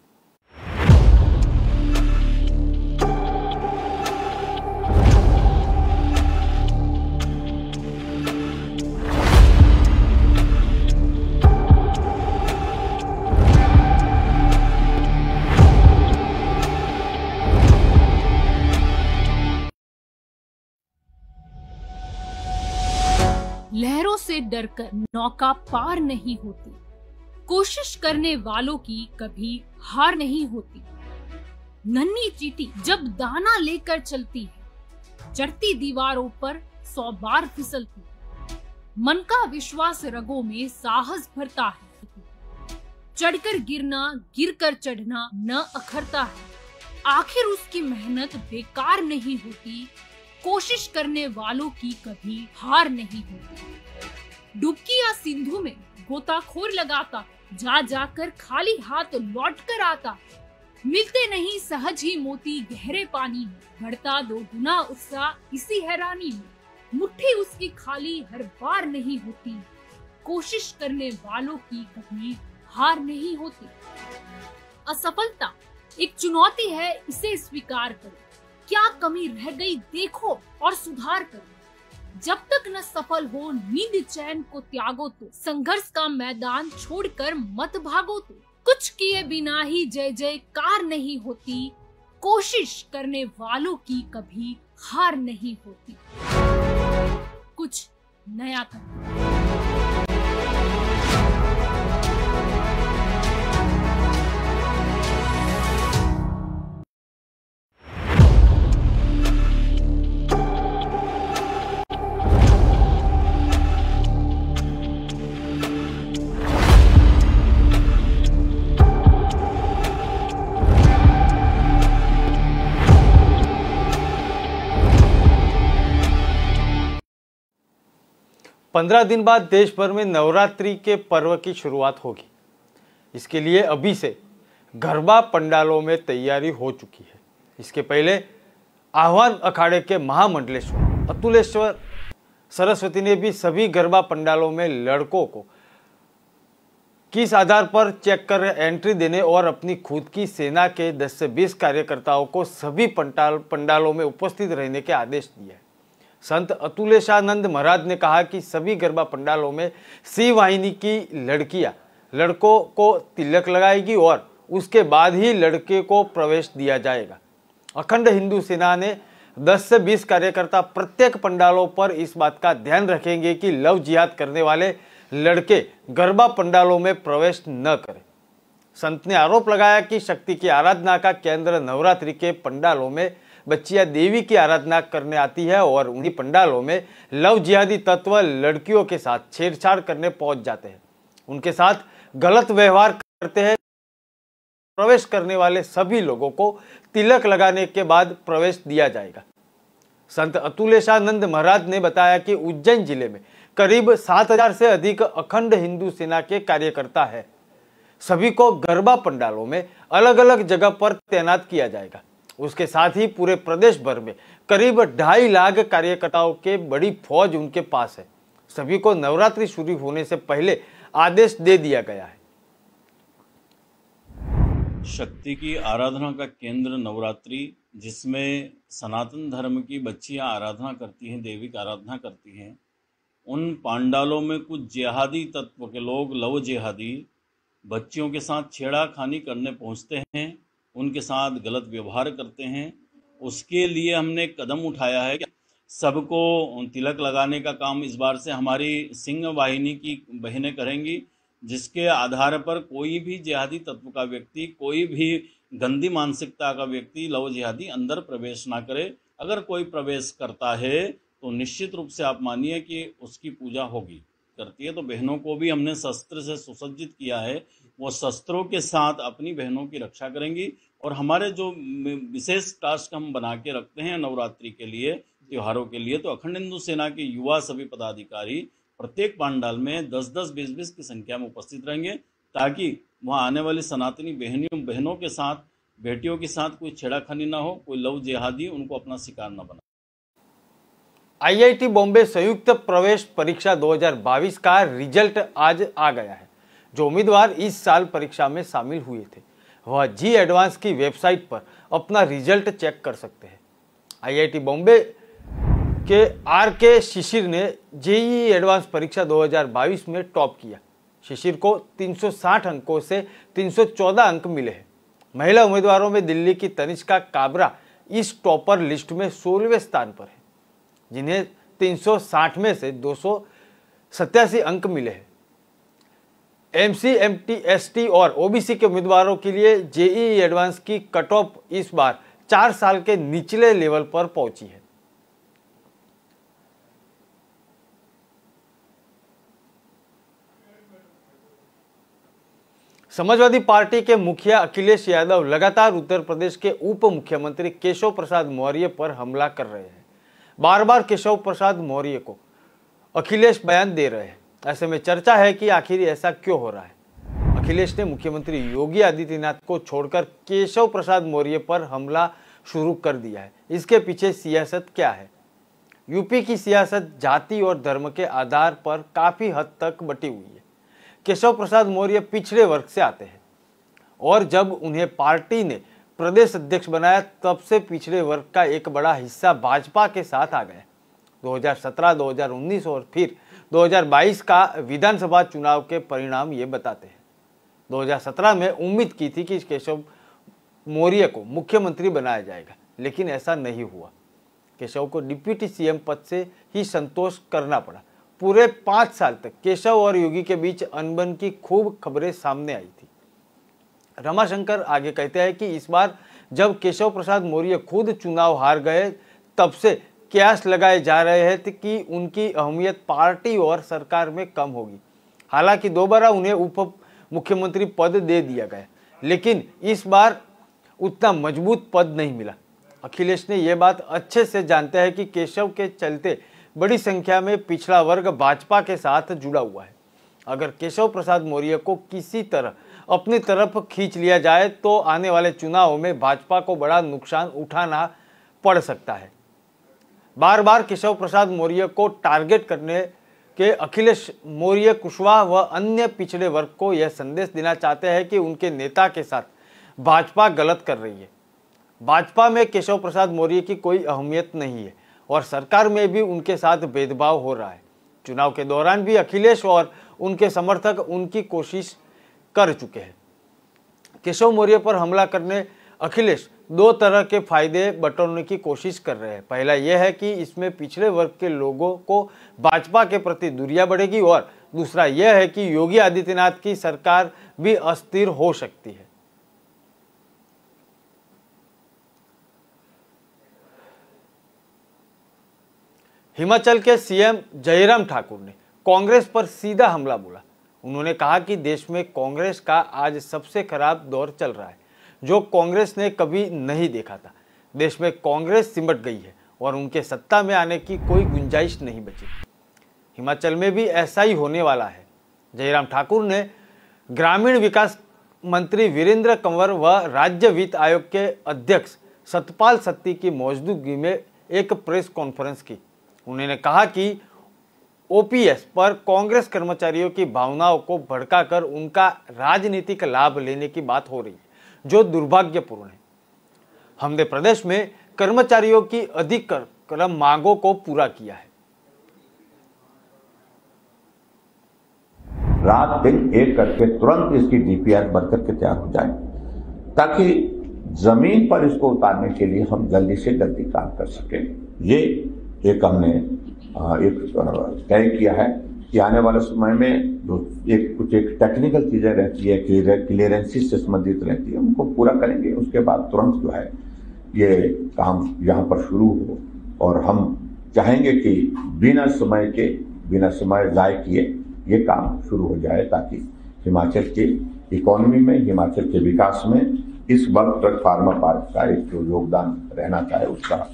लहरों से डरकर नौका पार नहीं होती, कोशिश करने वालों की कभी हार नहीं होती। नन्ही चींटी जब दाना लेकर चलती है, चढ़ती दीवारों पर 100 बार फिसलती है। मन का विश्वास रगों में साहस भरता है। चढ़कर गिरना, गिरकर चढ़ना न अखरता है। आखिर उसकी मेहनत बेकार नहीं होती। कोशिश करने वालों की कभी हार नहीं होती। डुबकी या सिंधु में गोताखोर लगाता, जा जाकर खाली हाथ लौट कर आता। मिलते नहीं सहज ही मोती गहरे पानी में, बढ़ता 2 गुना उत्साह इसी हैरानी में। मुट्ठी उसकी खाली हर बार नहीं होती। कोशिश करने वालों की कभी हार नहीं होती। असफलता एक चुनौती है, इसे स्वीकार करो। क्या कमी रह गई देखो और सुधार करो। जब तक न सफल हो नींद चैन को त्यागो तो, संघर्ष का मैदान छोड़कर मत भागो तो। कुछ किए बिना ही जय जयकार नहीं होती। कोशिश करने वालों की कभी हार नहीं होती। कुछ नया करो। 15 दिन बाद देश भर में नवरात्रि के पर्व की शुरुआत होगी। इसके लिए अभी से गरबा पंडालों में तैयारी हो चुकी है। इसके पहले आह्वान अखाड़े के महामंडलेश्वर अतुलेश्वर सरस्वती ने भी सभी गरबा पंडालों में लड़कों को किस आधार पर चेक कर एंट्री देने और अपनी खुद की सेना के 10 से 20 कार्यकर्ताओं को सभी पंडालों में उपस्थित रहने के आदेश दिए। संत अतुलेशानंद महाराज ने कहा कि सभी गरबा पंडालों में सी वाहिनी की लड़कियां लड़कों को तिलक लगाएगी और उसके बाद ही लड़के को प्रवेश दिया जाएगा। अखंड हिंदू सेना ने 10 से 20 कार्यकर्ता प्रत्येक पंडालों पर इस बात का ध्यान रखेंगे कि लव जिहाद करने वाले लड़के गरबा पंडालों में प्रवेश न करें। संत ने आरोप लगाया कि शक्ति की आराधना का केंद्र नवरात्रि के पंडालों में बच्चियां देवी की आराधना करने आती है और उन्हीं पंडालों में लव जिहादी तत्व लड़कियों के साथ छेड़छाड़ करने पहुंच जाते हैं, उनके साथ गलत व्यवहार करते हैं। प्रवेश करने वाले सभी लोगों को तिलक लगाने के बाद प्रवेश दिया जाएगा। संत अतुलेशानंद महाराज ने बताया कि उज्जैन जिले में करीब 7000 से अधिक अखंड हिंदू सेना के कार्यकर्ता है। सभी को गरबा पंडालों में अलग अलग जगह पर तैनात किया जाएगा। उसके साथ ही पूरे प्रदेश भर में करीब 2.5 लाख कार्यकर्ताओं के बड़ी फौज उनके पास है। सभी को नवरात्रि शुरू होने से पहले आदेश दे दिया गया है। शक्ति की आराधना का केंद्र नवरात्रि, जिसमें सनातन धर्म की बच्चियां आराधना करती हैं, देवी की आराधना करती हैं, उन पंडालों में कुछ जिहादी तत्व के लोग, लव जिहादी, बच्चियों के साथ छेड़ाखानी करने पहुंचते हैं, उनके साथ गलत व्यवहार करते हैं। उसके लिए हमने कदम उठाया है कि सबको तिलक लगाने का काम इस बार से हमारी सिंह वाहिनी की बहनें करेंगी, जिसके आधार पर कोई भी जिहादी तत्व का व्यक्ति, कोई भी गंदी मानसिकता का व्यक्ति लव जिहादी अंदर प्रवेश ना करे। अगर कोई प्रवेश करता है तो निश्चित रूप से आप मानिए कि उसकी पूजा होगी। करती है तो बहनों को भी हमने शस्त्र से सुसज्जित किया है, वो शस्त्रों के साथ अपनी बहनों की रक्षा करेंगी। और हमारे जो विशेष टास्क हम बना के रखते हैं नवरात्रि के लिए, त्योहारों के लिए, तो अखंड हिंदू सेना के युवा सभी पदाधिकारी प्रत्येक पंडाल में 10-10, 20-20 की संख्या में उपस्थित रहेंगे, ताकि वहाँ आने वाली सनातनी बहनों के साथ, बेटियों के साथ कोई छेड़ाखानी ना हो, कोई लव जिहादी उनको अपना शिकार न बना। IIT बॉम्बे संयुक्त प्रवेश परीक्षा 2022 का रिजल्ट आज आ गया है। जो उम्मीदवार इस साल परीक्षा में शामिल हुए थे वह जी एडवांस की वेबसाइट पर अपना रिजल्ट चेक कर सकते हैं। IIT बॉम्बे के RK शिशिर ने JEE एडवांस परीक्षा 2022 में टॉप किया। शिशिर को 360 अंकों से 314 अंक मिले हैं। महिला उम्मीदवारों में दिल्ली की तनिष्का काबरा इस टॉपर लिस्ट में 16वें स्थान पर है, जिन्हें 360 में से 287 अंक मिले हैं। एमसी, एमटी, एसटी और ओबीसी के उम्मीदवारों के लिए जेईई एडवांस की कट ऑफ इस बार 4 साल के निचले लेवल पर पहुंची है। समाजवादी पार्टी के मुखिया अखिलेश यादव लगातार उत्तर प्रदेश के उप मुख्यमंत्री केशव प्रसाद मौर्य पर हमला कर रहे हैं। बार बार केशव प्रसाद मौर्य को अखिलेश बयान दे रहे हैं। ऐसे में चर्चा है कि आखिर ऐसा क्यों हो रहा है। अखिलेश ने मुख्यमंत्री योगी आदित्यनाथ को छोड़कर केशव प्रसाद मौर्य पर हमला शुरू कर दिया है। इसके पीछे सियासत क्या है? यूपी की सियासत जाति और धर्म के आधार पर काफी हद तक बटी हुई है। केशव प्रसाद मौर्य पिछड़े वर्ग से आते हैं और जब उन्हें पार्टी ने प्रदेश अध्यक्ष बनाया तब से पिछड़े वर्ग का एक बड़ा हिस्सा भाजपा के साथ आ गया। 2017, 2019 और फिर 2022 का विधानसभा चुनाव के परिणाम ये बताते हैं। 2017 में उम्मीद की थी कि केशव मौर्य को मुख्यमंत्री बनाया जाएगा, लेकिन ऐसा नहीं हुआ। केशव को डिप्टी सीएम पद से ही संतोष करना पड़ा। पूरे 5 साल तक केशव और योगी के बीच अनबन की खूब खबरें सामने आई थी। रमाशंकर आगे कहते हैं कि इस बार जब केशव प्रसाद मौर्य खुद चुनाव हार गए तब से कयास लगाए जा रहे हैं कि उनकी अहमियत पार्टी और सरकार में कम होगी। हालांकि दोबारा उन्हें उप मुख्यमंत्री पद दे दिया गया, लेकिन इस बार उतना मजबूत पद नहीं मिला। अखिलेश ने यह बात अच्छे से जानते हैं कि केशव के चलते बड़ी संख्या में पिछड़ा वर्ग भाजपा के साथ जुड़ा हुआ है। अगर केशव प्रसाद मौर्य को किसी तरह अपनी तरफ खींच लिया जाए तो आने वाले चुनाव में भाजपा को बड़ा नुकसान उठाना पड़ सकता है। बार बार केशव प्रसाद मौर्य को टारगेट करने के अखिलेश मौर्य, कुशवाहा व अन्य पिछड़े वर्ग को यह संदेश देना चाहते हैं कि उनके नेता के साथ भाजपा गलत कर रही है। भाजपा में केशव प्रसाद मौर्य की कोई अहमियत नहीं है और सरकार में भी उनके साथ भेदभाव हो रहा है। चुनाव के दौरान भी अखिलेश और उनके समर्थक उनकी कोशिश कर चुके हैं। केशव मौर्य पर हमला करने अखिलेश 2 तरह के फायदे बटोरने की कोशिश कर रहे हैं। पहला यह है कि इसमें पिछड़े वर्ग के लोगों को भाजपा के प्रति दूरियां बढ़ेगी और दूसरा यह है कि योगी आदित्यनाथ की सरकार भी अस्थिर हो सकती है। हिमाचल के सीएम जयराम ठाकुर ने कांग्रेस पर सीधा हमला बोला। उन्होंने कहा कि देश में कांग्रेस का आज सबसे खराब दौर चल रहा है, जो कांग्रेस ने कभी नहीं देखा था। देश में कांग्रेस सिमट गई है और उनके सत्ता में आने की कोई गुंजाइश नहीं बची। हिमाचल में भी ऐसा ही होने वाला है। जयराम ठाकुर ने ग्रामीण विकास मंत्री वीरेंद्र कंवर व राज्य वित्त आयोग के अध्यक्ष सतपाल सत्ती की मौजूदगी में एक प्रेस कॉन्फ्रेंस की। उन्होंने कहा कि ओपीएस पर कांग्रेस कर्मचारियों की भावनाओं को भड़काकर उनका राजनीतिक लाभ लेने की बात हो रही है, जो दुर्भाग्यपूर्ण है। हमने प्रदेश में कर्मचारियों की अधिकतम मांगों को पूरा किया है। रात दिन एक करके तुरंत इसकी डीपीआर बनकर के तैयार हो जाए, ताकि जमीन पर इसको उतारने के लिए हम जल्दी से जल्दी काम कर सकें। ये एक हमने तय किया है कि आने वाले समय में जो कुछ टेक्निकल चीजें रहती है, क्लियरेंसेस से संबंधित रहती है, उनको पूरा करेंगे। उसके बाद तुरंत जो है ये काम यहाँ पर शुरू हो और हम चाहेंगे कि बिना समय जाए किए ये काम शुरू हो जाए, ताकि हिमाचल के इकोनॉमी में, हिमाचल के विकास में इस वक्त तक फार्मा पार्क का एक जो योगदान रहना चाहिए उसका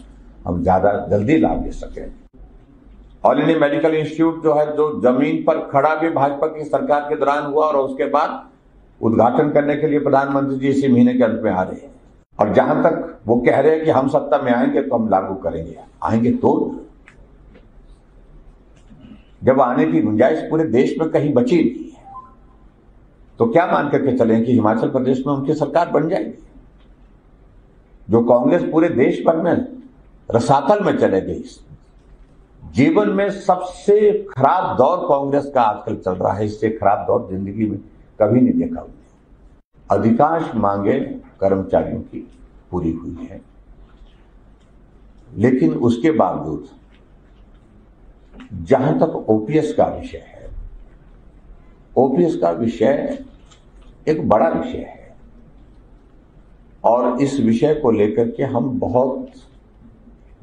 हम ज्यादा जल्दी लाभ ले सकें। ऑल इंडिया मेडिकल इंस्टीट्यूट जो है, जो जमीन पर खड़ा भी भाजपा की सरकार के दौरान हुआ और उसके बाद उद्घाटन करने के लिए प्रधानमंत्री जी इसी महीने के अंत में आ रहे हैं। और जहां तक वो कह रहे हैं कि हम सत्ता में आएंगे तो हम लागू करेंगे, आएंगे तो जब आने की गुंजाइश पूरे देश में कहीं बची नहीं है तो क्या मान करके चलें कि हिमाचल प्रदेश में उनकी सरकार बन जाएगी। जो कांग्रेस पूरे देश भर में रसातल में चले गई, जीवन में सबसे खराब दौर कांग्रेस का आजकल चल रहा है। इससे खराब दौर जिंदगी में कभी नहीं देखा उन्होंने। अधिकांश मांगे कर्मचारियों की पूरी हुई है, लेकिन उसके बावजूद जहां तक ओपीएस का विषय है, ओपीएस का विषय एक बड़ा विषय है और इस विषय को लेकर के हम बहुत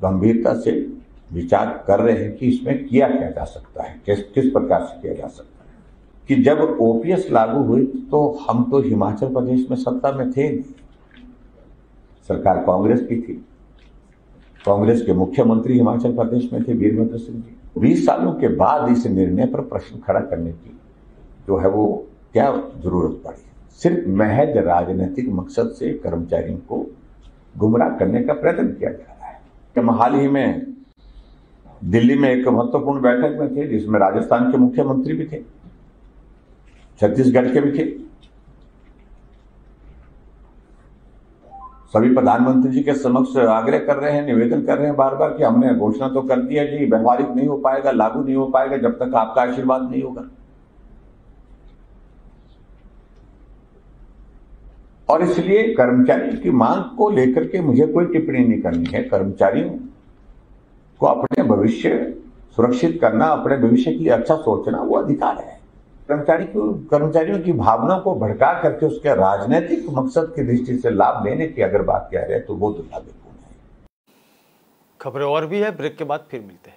गंभीरता से विचार कर रहे हैं कि इसमें किया क्या जा सकता है, किस प्रकार से किया जा सकता है। कि जब ओपीएस लागू हुई तो हम तो हिमाचल प्रदेश में सत्ता में थे नहीं, सरकार कांग्रेस की थी, कांग्रेस के मुख्यमंत्री हिमाचल प्रदेश में थे वीरभद्र सिंह जी। 20 सालों के बाद इस निर्णय पर प्रश्न खड़ा करने की जो है वो क्या जरूरत पड़ी। सिर्फ महज राजनीतिक मकसद से कर्मचारियों को गुमराह करने का प्रयत्न किया जा रहा है। हम हाल ही में दिल्ली में एक महत्वपूर्ण बैठक में थे जिसमें राजस्थान के मुख्यमंत्री भी थे, छत्तीसगढ़ के भी थे, सभी प्रधानमंत्री जी के समक्ष आग्रह कर रहे हैं, निवेदन कर रहे हैं बार बार कि हमने घोषणा तो कर दिया जी, व्यवहारिक नहीं हो पाएगा, लागू नहीं हो पाएगा जब तक आपका आशीर्वाद नहीं होगा। और इसलिए कर्मचारियों की मांग को लेकर के मुझे कोई टिप्पणी नहीं करनी है। कर्मचारियों को अपने भविष्य सुरक्षित करना, अपने भविष्य के लिए अच्छा सोचना वो अधिकार है। कर्मचारियों की भावना को भड़का करके उसके राजनीतिक मकसद की दृष्टि से लाभ लेने की अगर बात कह रहे हैं तो वो दुर्भाग्यपूर्ण है। खबरें और भी है, ब्रेक के बाद फिर मिलते हैं।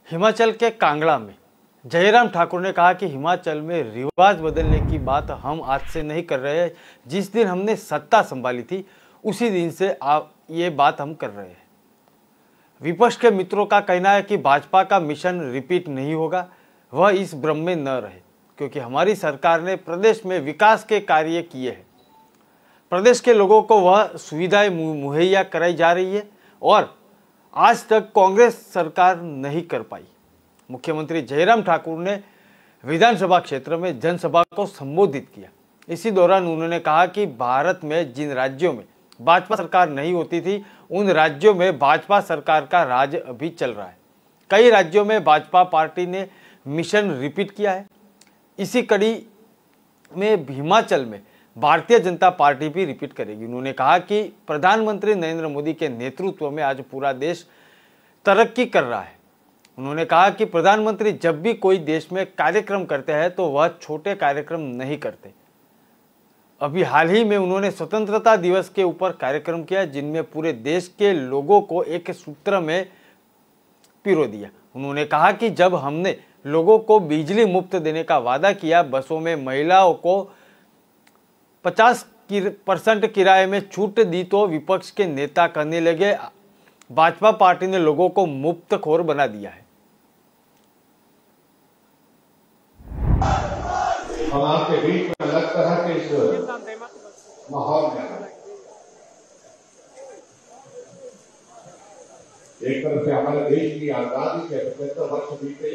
हिमाचल के कांगड़ा में जयराम ठाकुर ने कहा कि हिमाचल में रिवाज बदलने की बात हम आज से नहीं कर रहे हैं। जिस दिन हमने सत्ता संभाली थी उसी दिन से ये बात हम कर रहे हैं। विपक्ष के मित्रों का कहना है कि भाजपा का मिशन रिपीट नहीं होगा, वह इस भ्रम में न रहे क्योंकि हमारी सरकार ने प्रदेश में विकास के कार्य किए हैं। प्रदेश के लोगों को वह सुविधाएं मुहैया कराई जा रही है और आज तक कांग्रेस सरकार नहीं कर पाई। मुख्यमंत्री जयराम ठाकुर ने विधानसभा क्षेत्र में जनसभा को संबोधित किया। इसी दौरान उन्होंने कहा कि भारत में जिन राज्यों में भाजपा सरकार नहीं होती थी उन राज्यों में भाजपा सरकार का राज अभी चल रहा है। कई राज्यों में भाजपा पार्टी ने मिशन रिपीट किया है। इसी कड़ी में हिमाचल में भारतीय जनता पार्टी भी रिपीट करेगी। उन्होंने कहा कि प्रधानमंत्री नरेंद्र मोदी के नेतृत्व में आज पूरा देश तरक्की कर रहा है। उन्होंने कहा कि प्रधानमंत्री जब भी कोई देश में कार्यक्रम करते हैं तो वह छोटे कार्यक्रम नहीं करते। अभी हाल ही में उन्होंने स्वतंत्रता दिवस के ऊपर कार्यक्रम किया जिनमें पूरे देश के लोगों को एक सूत्र में पिरो दिया। उन्होंने कहा कि जब हमने लोगों को बिजली मुफ्त देने का वादा किया, बसों में महिलाओं को 50% किराए में छूट दी तो विपक्ष के नेता कहने लगे भाजपा पार्टी ने लोगों को मुफ्तखोर बना दिया है। हम आपके बीच में अलग तरह के इस माहौल में एक तरफ से हमारे देश की आजादी के 75 वर्ष बीते,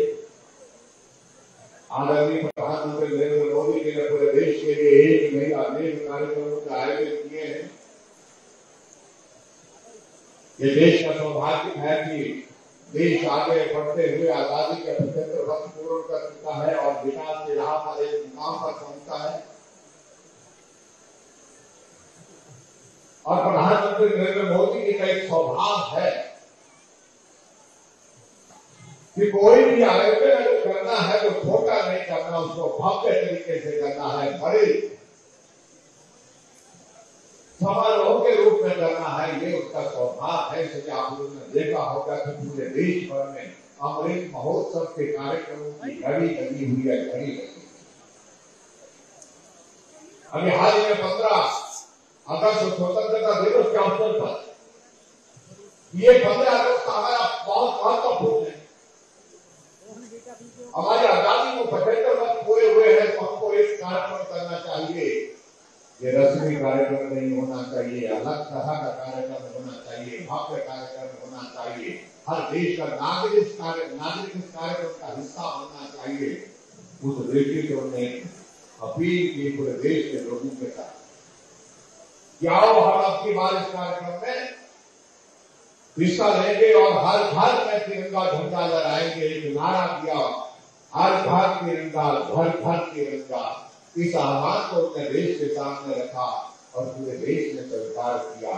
आदरणीय प्रधानमंत्री नरेंद्र मोदी जी ने पूरे देश के लिए एक नई अनेक कार्यक्रमों का आयोजन किए हैं। ये देश का सौभाग्य है कि देश आगे बढ़ते हुए आजादी के 75 वर्ष पूर्ण कर चुका है और विकास की राह पर एक मुकाम पर पहुंचता है। और प्रधानमंत्री नरेंद्र मोदी जी का एक स्वभाव है कि कोई भी आयोजन अगर करना है तो छोटा नहीं करना, उसको भव्य तरीके से करना है, बड़े समारोह के रूप में करना है, ये उसका स्वभाव है। इसलिए आप लोगों ने देखा होगा कि पूरे देश भर में अमृत महोत्सव के कार्यक्रमों की घड़ी लगी हुई है, घड़ी लगी। अभी हाल ही में 15 अगस्त स्वतंत्रता दिवस के अवसर पर ये 15 अगस्त हमारा बहुत महत्वपूर्ण है। हमारी आजादी को 75 वर्ष पूरे हुए हैं, तो हमको एक कार्यक्रम करना चाहिए। ये रस्मी कार्यक्रम नहीं होना चाहिए, अलग तरह का कार्यक्रम होना चाहिए, भव्य कार्यक्रम होना चाहिए। हर देश का नागरिक इस कार्यक्रम का हिस्सा बनना चाहिए। उस दृष्टि से उन्होंने अपील की पूरे देश के लोगों के साथ, क्या हम आपकी बार इस कार्यक्रम में हिस्सा लेंगे और हर घर में तिरंगा झंडा लहराएंगे। एक नारा दिया, हर घर तिरंगा, घर घर तिरंगा। इस आह्वान को अपने देश के सामने रखा और पूरे देश ने स्वीकार किया।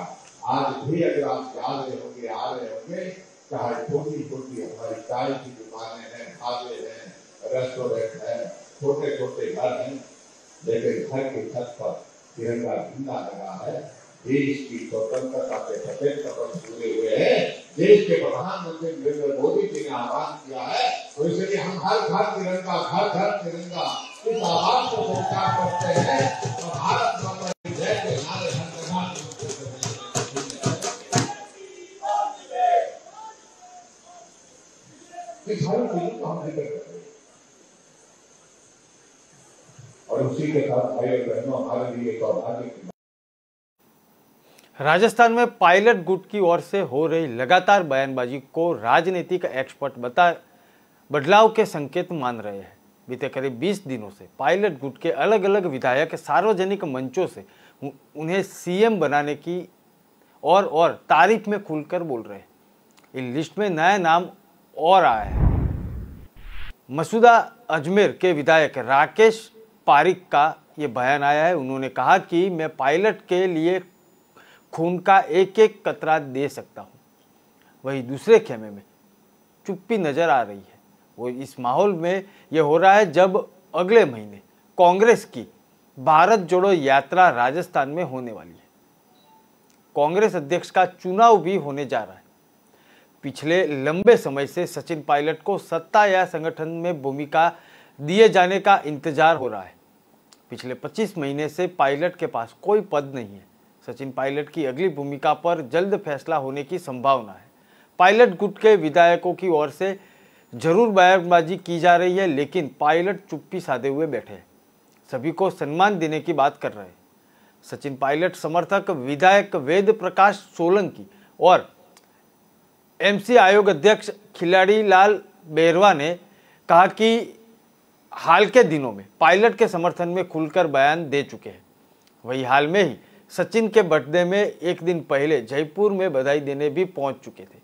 आज भी अगर आप जा रहे होंगे, आ रहे होंगे, चाहे छोटी छोटी हमारी चाय की दुकानें हैं, ढाबे हैं, रेस्टोरेंट है, छोटे छोटे घर हैं, लेकिन घर के छत पर तिरंगा झंडा लगा है। देश की स्वतंत्रता के 75 वर्ष पूरे हुए हैं। देश के प्रधानमंत्री नरेंद्र मोदी जी ने आह्वान किया है, तो इसलिए हम हर घर तिरंगा, घर घर तिरंगा, इस आह्वान को स्वीकार करते हैं और भारत माता की जय के नारे हर जगह इस हर चीज को हम नहीं कर सकते। और उसी के साथ भाई और बहनों, हमारे लिए सौभाग्य की राजस्थान में पायलट गुट की ओर से हो रही लगातार बयानबाजी को राजनीतिक एक्सपर्ट बदलाव के संकेत मान रहे हैं। बीते करीब 20 दिनों से पायलट गुट के अलग अलग विधायक सार्वजनिक मंचों से उन्हें सीएम बनाने की और तारीफ में खुलकर बोल रहे हैं। इन लिस्ट में नया नाम और आया है। मसूदा अजमेर के विधायक राकेश पारिक का ये बयान आया है। उन्होंने कहा कि मैं पायलट के लिए खून का एक एक कतरा दे सकता हूं। वही दूसरे खेमे में चुप्पी नजर आ रही है। वो इस माहौल में ये हो रहा है जब अगले महीने कांग्रेस की भारत जोड़ो यात्रा राजस्थान में होने वाली है। कांग्रेस अध्यक्ष का चुनाव भी होने जा रहा है। पिछले लंबे समय से सचिन पायलट को सत्ता या संगठन में भूमिका दिए जाने का इंतजार हो रहा है। पिछले 25 महीने से पायलट के पास कोई पद नहीं है। सचिन पायलट की अगली भूमिका पर जल्द फैसला होने की संभावना है। पायलट गुट के विधायकों की ओर से जरूर बयानबाजी की जा रही है, लेकिन पायलट चुप्पी साधे हुए बैठे हैं। सभी को सम्मान देने की बात कर रहे हैं। सचिन पायलट समर्थक विधायक वेद प्रकाश सोलंकी और एमसी आयोग अध्यक्ष खिलाड़ी लाल बेरवा ने कहा कि हाल के दिनों में पायलट के समर्थन में खुलकर बयान दे चुके हैं। वही हाल में ही सचिन के बर्थडे में एक दिन पहले जयपुर में बधाई देने भी पहुंच चुके थे।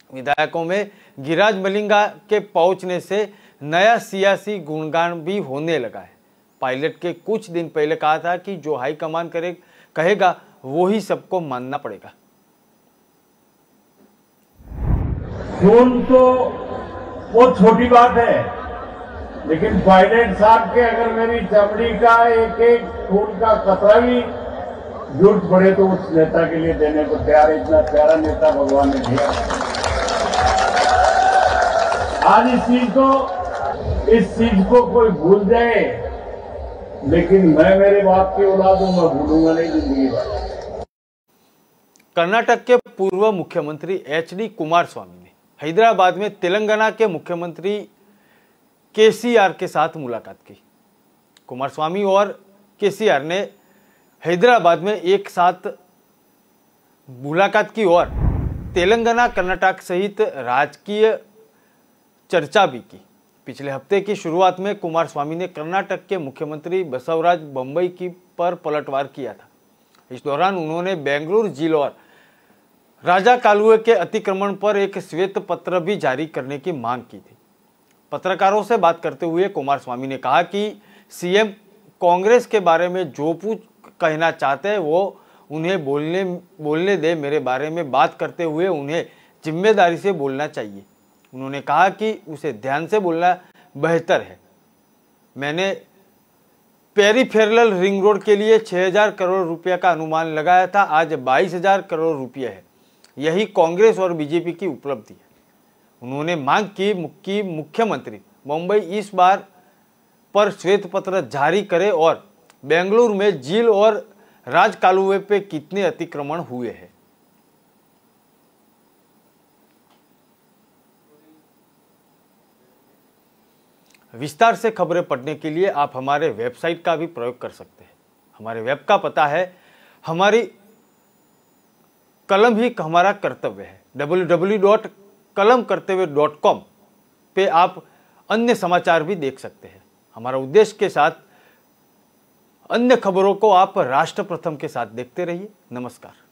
विधायकों में गिरिराज मलिंगा के पहुंचने से नया सियासी गुणगान भी होने लगा है। पायलट के कुछ दिन पहले कहा था कि जो हाईकमान कहेगा वो ही सबको मानना पड़ेगा। खून तो वो छोटी बात है, लेकिन पायलट साहब के अगर मेरी चमड़ी का एक एक खून का कतरा भी जरूरत पड़े तो उस नेता के लिए देने को तैयार। इतना प्यारा नेता भगवान ने दिया। आज इस चीज को कोई भूल जाए, लेकिन मैं मेरे बाप की औलाद हूं, मैं भूलूंगा नहीं जिंदगी भर। कर्नाटक के पूर्व मुख्यमंत्री एचडी कुमारस्वामी ने हैदराबाद में तेलंगाना के मुख्यमंत्री केसीआर के साथ मुलाकात की। कुमारस्वामी और केसीआर ने हैदराबाद में एक साथ मुलाकात की और तेलंगाना कर्नाटक सहित राजकीय चर्चा भी की। पिछले हफ्ते की शुरुआत में कुमारस्वामी ने कर्नाटक के मुख्यमंत्री बसवराज बम्बई की पर पलटवार किया था। इस दौरान उन्होंने बेंगलुरु झील और राजा कालुए के अतिक्रमण पर एक श्वेत पत्र भी जारी करने की मांग की थी। पत्रकारों से बात करते हुए कुमारस्वामी ने कहा कि सीएम कांग्रेस के बारे में जो कुछ कहना चाहते हैं वो उन्हें बोलने दे। मेरे बारे में बात करते हुए उन्हें जिम्मेदारी से बोलना चाहिए। उन्होंने कहा कि उसे ध्यान से बोलना बेहतर है। मैंने पेरीफेरल रिंग रोड के लिए 6,000 करोड़ रुपया का अनुमान लगाया था, आज 22,000 करोड़ रुपया है। यही कांग्रेस और बीजेपी की उपलब्धि है। उन्होंने मांग की कि मुख्यमंत्री मुंबई इस बार पर श्वेत पत्र जारी करे और बेंगलुरु में झील और राजकालुवे पे कितने अतिक्रमण हुए हैं। विस्तार से खबरें पढ़ने के लिए आप हमारे वेबसाइट का भी प्रयोग कर सकते हैं। हमारे वेब का पता है हमारी कलम ही हमारा कर्तव्य है। www.kalamkartavya.com पे आप अन्य समाचार भी देख सकते हैं। हमारा उद्देश्य के साथ अन्य खबरों को आप राष्ट्र प्रथम के साथ देखते रहिए। नमस्कार।